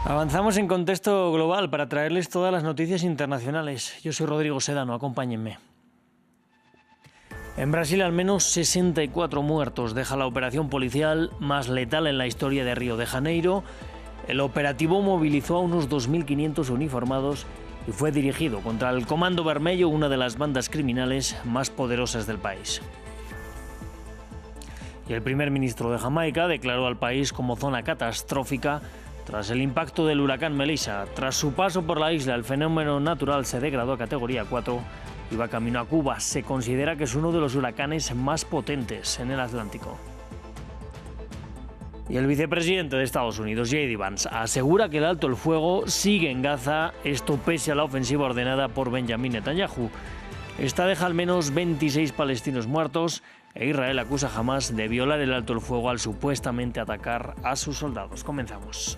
Avanzamos en contexto global para traerles todas las noticias internacionales. Yo soy Rodrigo Sedano, acompáñenme. En Brasil al menos 64 muertos deja la operación policial más letal en la historia de Río de Janeiro. El operativo movilizó a unos 2.500 uniformados y fue dirigido contra el Comando Vermelho, una de las bandas criminales más poderosas del país. Y el primer ministro de Jamaica declaró al país como zona catastrófica tras el impacto del huracán Melissa. Tras su paso por la isla, el fenómeno natural se degradó a categoría 4 y va camino a Cuba. Se considera que es uno de los huracanes más potentes en el Atlántico. Y el vicepresidente de Estados Unidos, J.D. Vance, asegura que el alto el fuego sigue en Gaza, esto pese a la ofensiva ordenada por Benjamin Netanyahu. Esta deja al menos 26 palestinos muertos e Israel acusa a Hamas de violar el alto el fuego al supuestamente atacar a sus soldados. Comenzamos.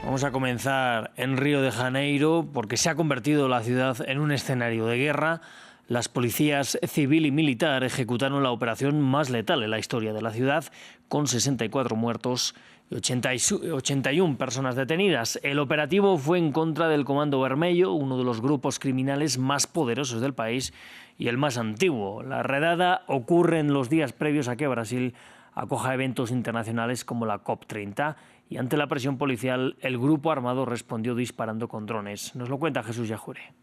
Vamos a comenzar en Río de Janeiro porque se ha convertido la ciudad en un escenario de guerra. Las policías civil y militar ejecutaron la operación más letal en la historia de la ciudad, con 64 muertos y 81 personas detenidas. El operativo fue en contra del Comando Vermelho, uno de los grupos criminales más poderosos del país y el más antiguo. La redada ocurre en los días previos a que Brasil acoja eventos internacionales como la COP30 y ante la presión policial el grupo armado respondió disparando con drones. Nos lo cuenta Jesús Yajure.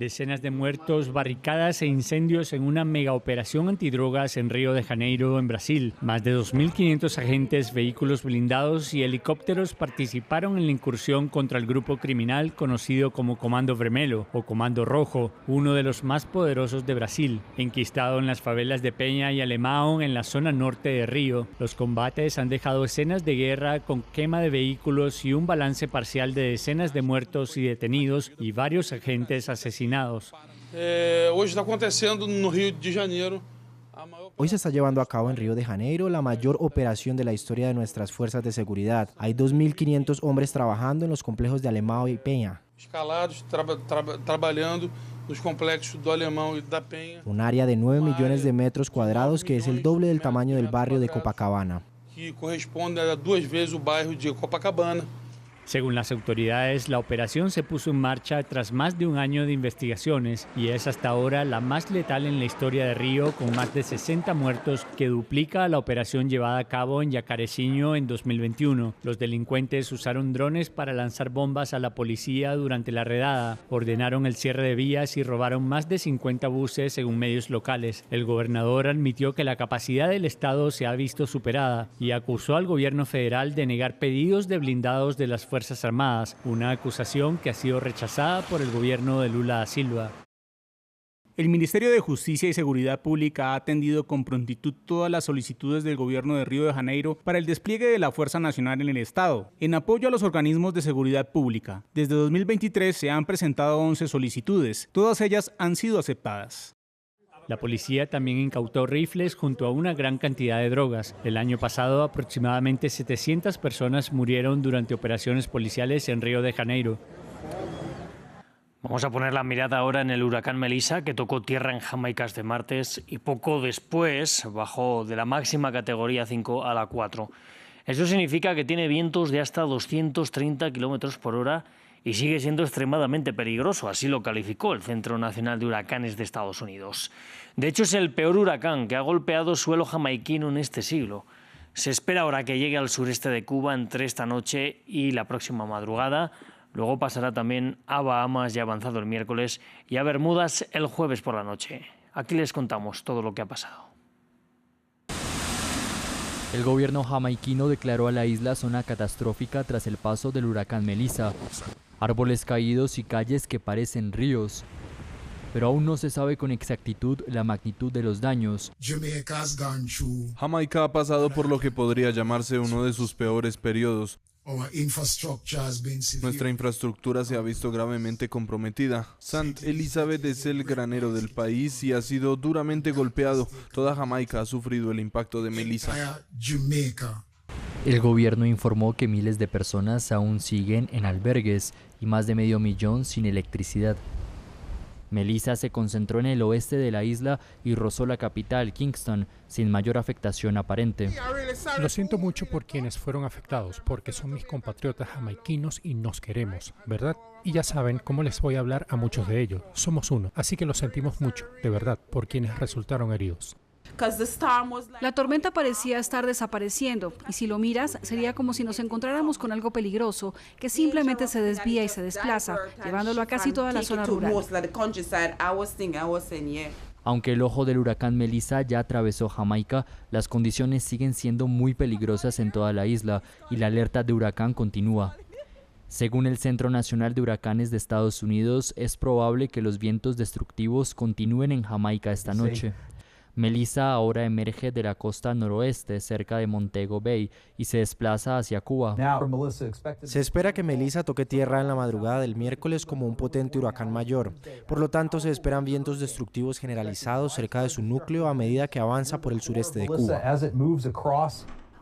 Decenas de muertos, barricadas e incendios en una megaoperación antidrogas en Río de Janeiro, en Brasil. Más de 2.500 agentes, vehículos blindados y helicópteros participaron en la incursión contra el grupo criminal conocido como Comando Vermelho o Comando Rojo, uno de los más poderosos de Brasil. Enquistado en las favelas de Peña y Alemão, en la zona norte de Río, los combates han dejado escenas de guerra con quema de vehículos y un balance parcial de decenas de muertos y detenidos y varios agentes asesinados. Hoy se está llevando a cabo en Río de Janeiro la mayor operación de la historia de nuestras fuerzas de seguridad. Hay 2.500 hombres trabajando en los complejos de Alemão y Peña. Un área de 9 millones de metros cuadrados que es el doble del tamaño del barrio de Copacabana. Según las autoridades, la operación se puso en marcha tras más de un año de investigaciones y es hasta ahora la más letal en la historia de Río, con más de 60 muertos, que duplica a la operación llevada a cabo en Yacareciño en 2021. Los delincuentes usaron drones para lanzar bombas a la policía durante la redada, ordenaron el cierre de vías y robaron más de 50 buses, según medios locales. El gobernador admitió que la capacidad del Estado se ha visto superada y acusó al gobierno federal de negar pedidos de blindados de las Fuerzas Armadas, una acusación que ha sido rechazada por el gobierno de Lula da Silva. El Ministerio de Justicia y Seguridad Pública ha atendido con prontitud todas las solicitudes del gobierno de Río de Janeiro para el despliegue de la Fuerza Nacional en el Estado, en apoyo a los organismos de seguridad pública. Desde 2023 se han presentado 11 solicitudes, todas ellas han sido aceptadas. La policía también incautó rifles junto a una gran cantidad de drogas. El año pasado, aproximadamente 700 personas murieron durante operaciones policiales en Río de Janeiro. Vamos a poner la mirada ahora en el huracán Melissa, que tocó tierra en Jamaica este martes y poco después bajó de la máxima categoría 5 a la 4. Eso significa que tiene vientos de hasta 230 kilómetros por hora y sigue siendo extremadamente peligroso, así lo calificó el Centro Nacional de Huracanes de Estados Unidos. De hecho, es el peor huracán que ha golpeado suelo jamaiquino en este siglo. Se espera ahora que llegue al sureste de Cuba entre esta noche y la próxima madrugada. Luego pasará también a Bahamas, ya avanzado el miércoles, y a Bermudas el jueves por la noche. Aquí les contamos todo lo que ha pasado. El gobierno jamaiquino declaró a la isla zona catastrófica tras el paso del huracán Melissa. Árboles caídos y calles que parecen ríos. Pero aún no se sabe con exactitud la magnitud de los daños. Jamaica ha pasado por lo que podría llamarse uno de sus peores periodos. Nuestra infraestructura se ha visto gravemente comprometida. St. Elizabeth es el granero del país y ha sido duramente golpeado. Toda Jamaica ha sufrido el impacto de Melissa. El gobierno informó que miles de personas aún siguen en albergues y más de medio millón sin electricidad. Melissa se concentró en el oeste de la isla y rozó la capital, Kingston, sin mayor afectación aparente. Lo siento mucho por quienes fueron afectados, porque son mis compatriotas jamaiquinos y nos queremos, ¿verdad? Y ya saben cómo les voy a hablar a muchos de ellos. Somos uno, así que lo sentimos mucho, de verdad, por quienes resultaron heridos. La tormenta parecía estar desapareciendo y si lo miras sería como si nos encontráramos con algo peligroso que simplemente se desvía y se desplaza, llevándolo a casi toda la zona rural. Aunque el ojo del huracán Melissa ya atravesó Jamaica, las condiciones siguen siendo muy peligrosas en toda la isla y la alerta de huracán continúa. Según el Centro Nacional de Huracanes de Estados Unidos, es probable que los vientos destructivos continúen en Jamaica esta noche. Melissa ahora emerge de la costa noroeste cerca de Montego Bay y se desplaza hacia Cuba. Se espera que Melissa toque tierra en la madrugada del miércoles como un potente huracán mayor. Por lo tanto, se esperan vientos destructivos generalizados cerca de su núcleo a medida que avanza por el sureste de Cuba.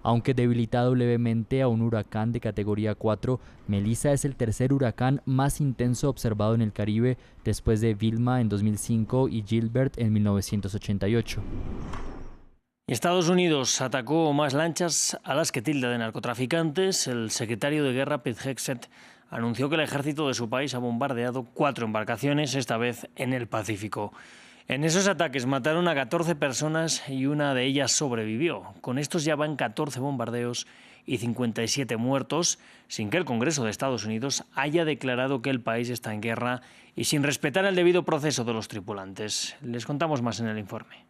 Aunque debilitado levemente a un huracán de categoría 4, Melissa es el tercer huracán más intenso observado en el Caribe después de Vilma en 2005 y Gilbert en 1988. Estados Unidos atacó más lanchas a las que tilda de narcotraficantes. El secretario de Guerra, Pete Hegseth, anunció que el ejército de su país ha bombardeado 4 embarcaciones, esta vez en el Pacífico. En esos ataques mataron a 14 personas y una de ellas sobrevivió. Con estos ya van 14 bombardeos y 57 muertos, sin que el Congreso de Estados Unidos haya declarado que el país está en guerra y sin respetar el debido proceso de los tripulantes. Les contamos más en el informe.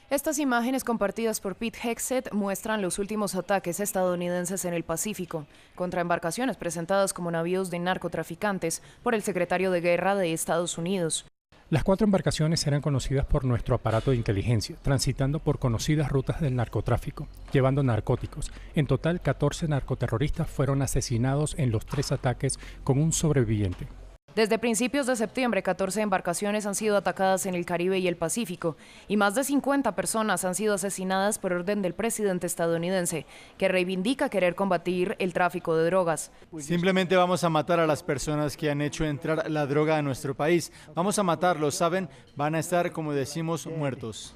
Estas imágenes compartidas por Pete Hegseth muestran los últimos ataques estadounidenses en el Pacífico contra embarcaciones presentadas como navíos de narcotraficantes por el secretario de Guerra de Estados Unidos. Las 4 embarcaciones eran conocidas por nuestro aparato de inteligencia, transitando por conocidas rutas del narcotráfico, llevando narcóticos. En total, 14 narcoterroristas fueron asesinados en los 3 ataques con un sobreviviente. Desde principios de septiembre, 14 embarcaciones han sido atacadas en el Caribe y el Pacífico, y más de 50 personas han sido asesinadas por orden del presidente estadounidense, que reivindica querer combatir el tráfico de drogas. Simplemente vamos a matar a las personas que han hecho entrar la droga a nuestro país. Vamos a matarlos, ¿saben? Van a estar, como decimos, muertos.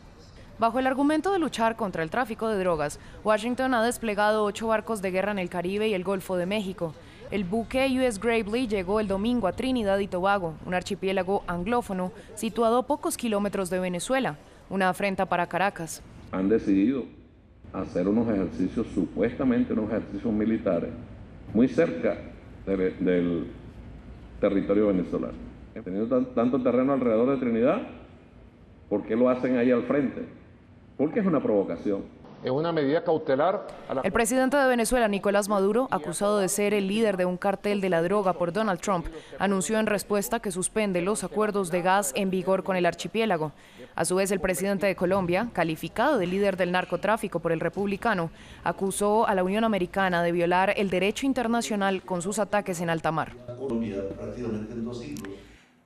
Bajo el argumento de luchar contra el tráfico de drogas, Washington ha desplegado 8 barcos de guerra en el Caribe y el Golfo de México. El buque US Gravely llegó el domingo a Trinidad y Tobago, un archipiélago anglófono situado a pocos kilómetros de Venezuela, una afrenta para Caracas. Han decidido hacer unos ejercicios, supuestamente unos ejercicios militares, muy cerca del territorio venezolano. Teniendo tanto terreno alrededor de Trinidad, ¿por qué lo hacen ahí al frente? Porque es una provocación. Es una medida cautelar. El presidente de Venezuela, Nicolás Maduro, acusado de ser el líder de un cartel de la droga por Donald Trump, anunció en respuesta que suspende los acuerdos de gas en vigor con el archipiélago. A su vez, el presidente de Colombia, calificado de líder del narcotráfico por el republicano, acusó a la Unión Americana de violar el derecho internacional con sus ataques en alta mar.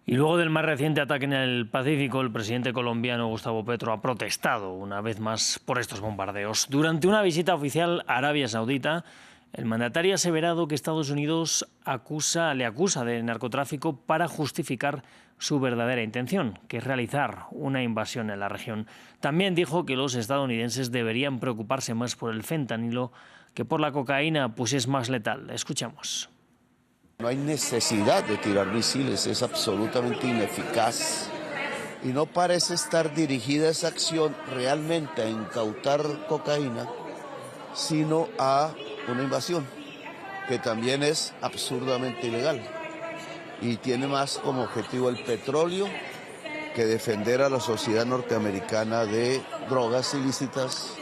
Y luego del más reciente ataque en el Pacífico, el presidente colombiano Gustavo Petro ha protestado una vez más por estos bombardeos. Durante una visita oficial a Arabia Saudita, el mandatario ha aseverado que Estados Unidos le acusa de narcotráfico para justificar su verdadera intención, que es realizar una invasión en la región. También dijo que los estadounidenses deberían preocuparse más por el fentanilo que por la cocaína, pues es más letal. Escuchemos. No hay necesidad de tirar misiles, es absolutamente ineficaz. Y no parece estar dirigida esa acción realmente a incautar cocaína, sino a una invasión, que también es absurdamente ilegal. Y tiene más como objetivo el petróleo que defender a la sociedad norteamericana de drogas ilícitas.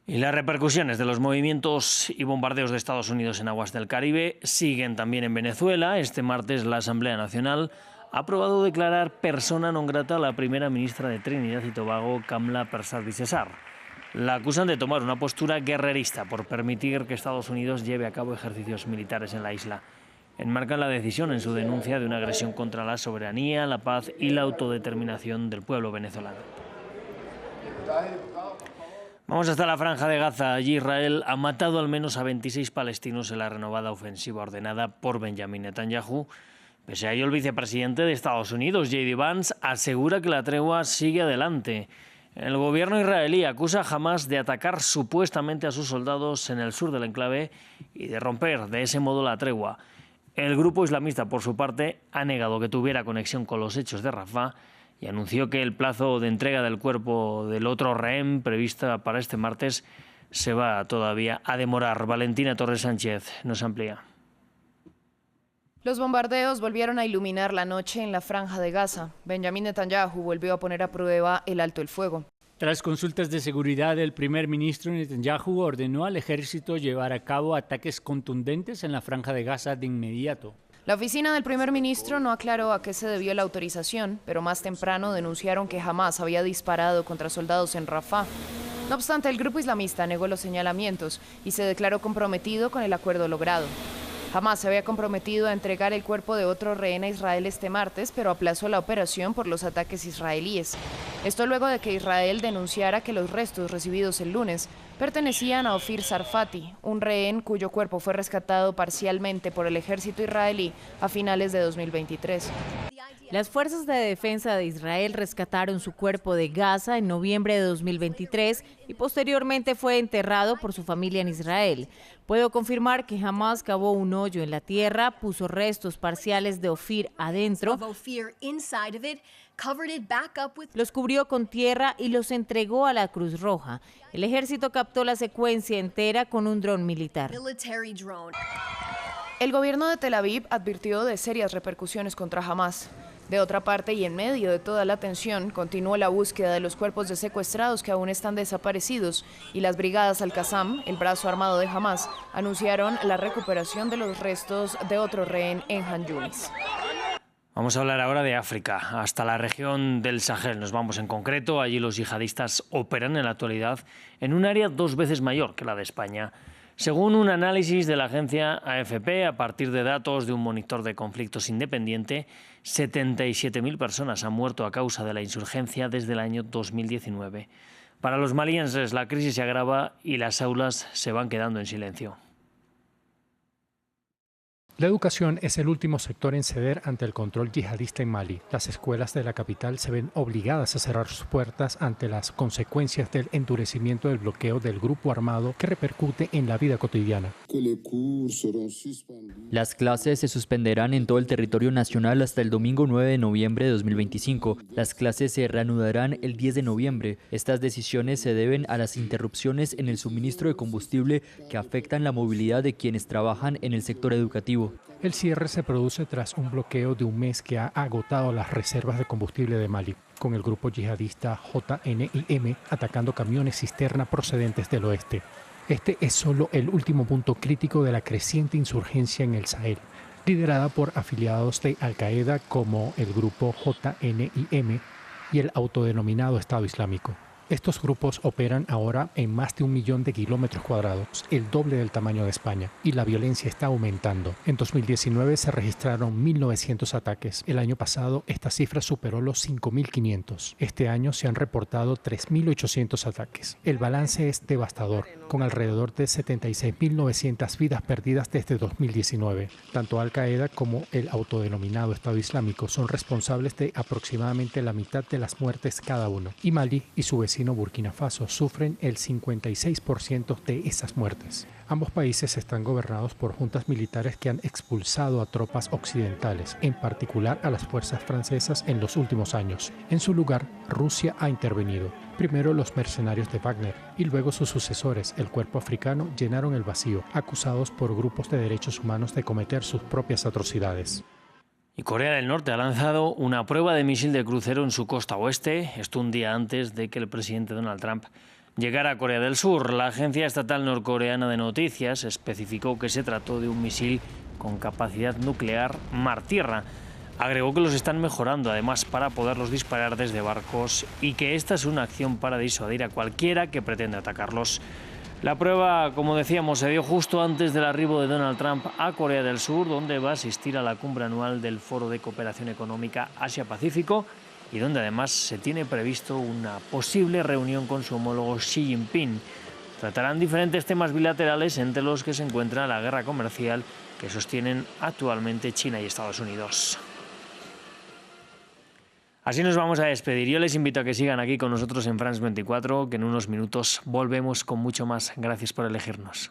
Y las repercusiones de los movimientos y bombardeos de Estados Unidos en aguas del Caribe siguen también en Venezuela. Este martes la Asamblea Nacional ha aprobado declarar persona non grata a la primera ministra de Trinidad y Tobago, Kamla Persad-Bissessar. La acusan de tomar una postura guerrerista por permitir que Estados Unidos lleve a cabo ejercicios militares en la isla. Enmarcan la decisión en su denuncia de una agresión contra la soberanía, la paz y la autodeterminación del pueblo venezolano. Vamos hasta la Franja de Gaza. Allí Israel ha matado al menos a 26 palestinos en la renovada ofensiva ordenada por Benjamin Netanyahu. Pese a ello, el vicepresidente de Estados Unidos, J.D. Vance, asegura que la tregua sigue adelante. El gobierno israelí acusa a Hamás de atacar supuestamente a sus soldados en el sur del enclave y de romper de ese modo la tregua. El grupo islamista, por su parte, ha negado que tuviera conexión con los hechos de Rafah y anunció que el plazo de entrega del cuerpo del otro rehén prevista para este martes se va todavía a demorar. Valentina Torres Sánchez nos amplía. Los bombardeos volvieron a iluminar la noche en la Franja de Gaza. Benjamin Netanyahu volvió a poner a prueba el alto el fuego. Tras consultas de seguridad, el primer ministro Netanyahu ordenó al ejército llevar a cabo ataques contundentes en la Franja de Gaza de inmediato. La oficina del primer ministro no aclaró a qué se debió la autorización, pero más temprano denunciaron que Hamás había disparado contra soldados en Rafah. No obstante, el grupo islamista negó los señalamientos y se declaró comprometido con el acuerdo logrado. Hamás se había comprometido a entregar el cuerpo de otro rehén a Israel este martes, pero aplazó la operación por los ataques israelíes. Esto luego de que Israel denunciara que los restos recibidos el lunes pertenecían a Ofir Sarfati, un rehén cuyo cuerpo fue rescatado parcialmente por el ejército israelí a finales de 2023. Las fuerzas de defensa de Israel rescataron su cuerpo de Gaza en noviembre de 2023 y posteriormente fue enterrado por su familia en Israel. Puedo confirmar que Hamás cavó un hoyo en la tierra, puso restos parciales de Ofir adentro, los cubrió con tierra y los entregó a la Cruz Roja. El ejército captó la secuencia entera con un dron militar. El gobierno de Tel Aviv advirtió de serias repercusiones contra Hamás. De otra parte, y en medio de toda la tensión, continuó la búsqueda de los cuerpos de secuestrados que aún están desaparecidos y las brigadas Al-Qassam, el brazo armado de Hamás, anunciaron la recuperación de los restos de otro rehén en Han Yunis. Vamos a hablar ahora de África, hasta la región del Sahel. Nos vamos en concreto. Allí los yihadistas operan en la actualidad en un área 2 veces mayor que la de España. Según un análisis de la agencia AFP, a partir de datos de un monitor de conflictos independiente, 77.000 personas han muerto a causa de la insurgencia desde el año 2019. Para los malienses la crisis se agrava y las aulas se van quedando en silencio. La educación es el último sector en ceder ante el control yihadista en Mali. Las escuelas de la capital se ven obligadas a cerrar sus puertas ante las consecuencias del endurecimiento del bloqueo del grupo armado que repercute en la vida cotidiana. Las clases se suspenderán en todo el territorio nacional hasta el domingo 9 de noviembre de 2025. Las clases se reanudarán el 10 de noviembre. Estas decisiones se deben a las interrupciones en el suministro de combustible que afectan la movilidad de quienes trabajan en el sector educativo. El cierre se produce tras un bloqueo de un mes que ha agotado las reservas de combustible de Mali, con el grupo yihadista JNIM atacando camiones cisterna procedentes del oeste. Este es solo el último punto crítico de la creciente insurgencia en el Sahel, liderada por afiliados de Al-Qaeda como el grupo JNIM y el autodenominado Estado Islámico. Estos grupos operan ahora en más de 1 millón de kilómetros cuadrados, el doble del tamaño de España, y la violencia está aumentando. En 2019 se registraron 1.900 ataques. El año pasado esta cifra superó los 5.500. Este año se han reportado 3.800 ataques. El balance es devastador, con alrededor de 76.900 vidas perdidas desde 2019. Tanto Al-Qaeda como el autodenominado Estado Islámico son responsables de aproximadamente la mitad de las muertes cada uno, y Mali y su vecino Burkina Faso sufren el 56% de esas muertes. Ambos países están gobernados por juntas militares que han expulsado a tropas occidentales, en particular a las fuerzas francesas en los últimos años. En su lugar, Rusia ha intervenido. Primero los mercenarios de Wagner y luego sus sucesores, el cuerpo africano, llenaron el vacío, acusados por grupos de derechos humanos de cometer sus propias atrocidades. Y Corea del Norte ha lanzado una prueba de misil de crucero en su costa oeste, esto un día antes de que el presidente Donald Trump llegara a Corea del Sur. La agencia estatal norcoreana de noticias especificó que se trató de un misil con capacidad nuclear mar-tierra. Agregó que los están mejorando, además, para poderlos disparar desde barcos y que esta es una acción para disuadir a cualquiera que pretenda atacarlos. La prueba, como decíamos, se dio justo antes del arribo de Donald Trump a Corea del Sur, donde va a asistir a la cumbre anual del Foro de Cooperación Económica Asia-Pacífico y donde además se tiene previsto una posible reunión con su homólogo Xi Jinping. Tratarán diferentes temas bilaterales, entre los que se encuentra la guerra comercial que sostienen actualmente China y Estados Unidos. Así nos vamos a despedir. Yo les invito a que sigan aquí con nosotros en France 24, que en unos minutos volvemos con mucho más. Gracias por elegirnos.